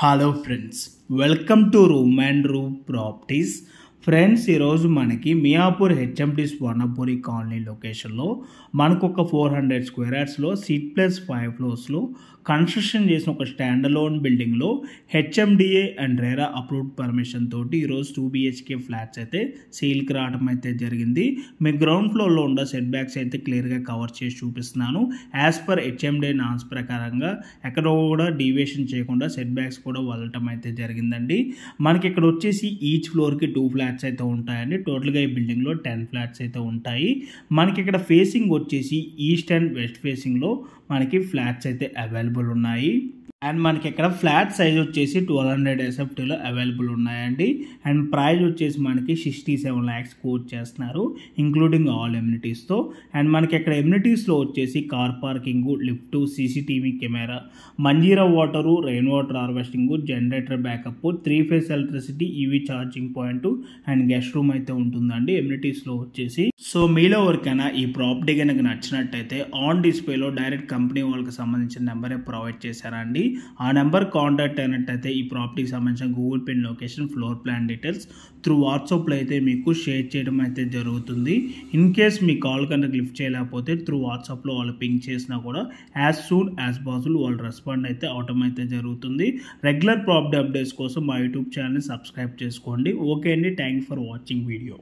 Hello friends, welcome to room and room properties. Friends, ఈరోజు మనకి Miyapur HMD Swarnapuri colony లొకేషన్లో మనకు ఒక 400 స్క్వేర్ యార్డ్స్లో C+5 ఫ్లోర్స్లో కన్స్ట్రక్షన్ చేసిన ఒక స్టాండలోన్ బిల్డింగ్లో HMDA and RERA approved permission తోటి ఈరోజు 2 BHK ఫ్లాట్స్ అయితే సేల్కి రావడం అయితే జరిగింది. మీ గ్రౌండ్ ఫ్లోర్లో ఉన్న సెట్ బ్యాక్స్ అయితే క్లియర్గా కవర్ చేసి చూపిస్తున్నాను. యాజ్ పర్ హెచ్ఎండిఏ నామ్స్ ప్రకారంగా ఎక్కడ కూడా డీవియేషన్ చేయకుండా సెట్ బ్యాక్స్ కూడా వదలటం అయితే జరిగిందండి. మనకి ఇక్కడ వచ్చేసి ఈచ్ ఫ్లోర్కి 2 ఫ్లాట్స్ అయితే ఉంటాయండి. టోటల్గా ఈ బిల్డింగ్లో 10 ఫ్లాట్స్ అయితే ఉంటాయి. మనకి ఇక్కడ ఫేసింగ్ వచ్చేసి ఈస్ట్ అండ్ వెస్ట్ ఫేసింగ్లో మనకి ఫ్లాట్స్ అయితే అవైలబుల్ ఉన్నాయి. అండ్ మనకి ఇక్కడ ఫ్లాట్ సైజ్ వచ్చేసి 1200 SFTలో అవైలబుల్ ఉన్నాయండి. అండ్ ప్రైస్ వచ్చేసి మనకి 67 lakhs కోట్ చేస్తున్నారు, ఇంక్లూడింగ్ ఆల్ ఎమ్యూనిటీస్తో. అండ్ మనకి ఇక్కడ ఎమ్యూనిటీస్లో వచ్చేసి car parking, lift, CCTV camera, Manjeera water, rain water harvesting, generator backup, 3 phase electricity, EV charging point and guest room అయితే ఉంటుందండి ఎమ్యూనిటీస్లో వచ్చేసి. సో మీలో ఎవరికైనా ఈ ప్రాపర్టీ కనుక నచ్చినట్టయితే ఆన్ డిస్ప్లేలో డైరెక్ట్ కంపెనీ వాళ్ళకి సంబంధించిన నెంబరే ప్రొవైడ్ చేశారండి. ఆ నెంబర్ కాంటాక్ట్ అయినట్టయితే ఈ ప్రాపర్టీకి సంబంధించిన Google pay location, floor plan details through వాట్సాప్లో అయితే మీకు షేర్ చేయడం అయితే జరుగుతుంది. ఇన్ కేస్ మీ కాల్ కనుక లిఫ్ట్ చేయలేకపోతే త్రూ వాట్సాప్లో వాళ్ళు పింక్ చేసినా కూడా యాజ్ సూన్ యాజ్ పాసిబుల్ వాళ్ళు రెస్పాండ్ అయితే అవటం అయితే జరుగుతుంది. రెగ్యులర్ ప్రాపర్టీ అప్డేట్స్ కోసం మా యూట్యూబ్ ఛానల్ని సబ్స్క్రైబ్ చేసుకోండి. ఓకే అండి, thank you for watching video.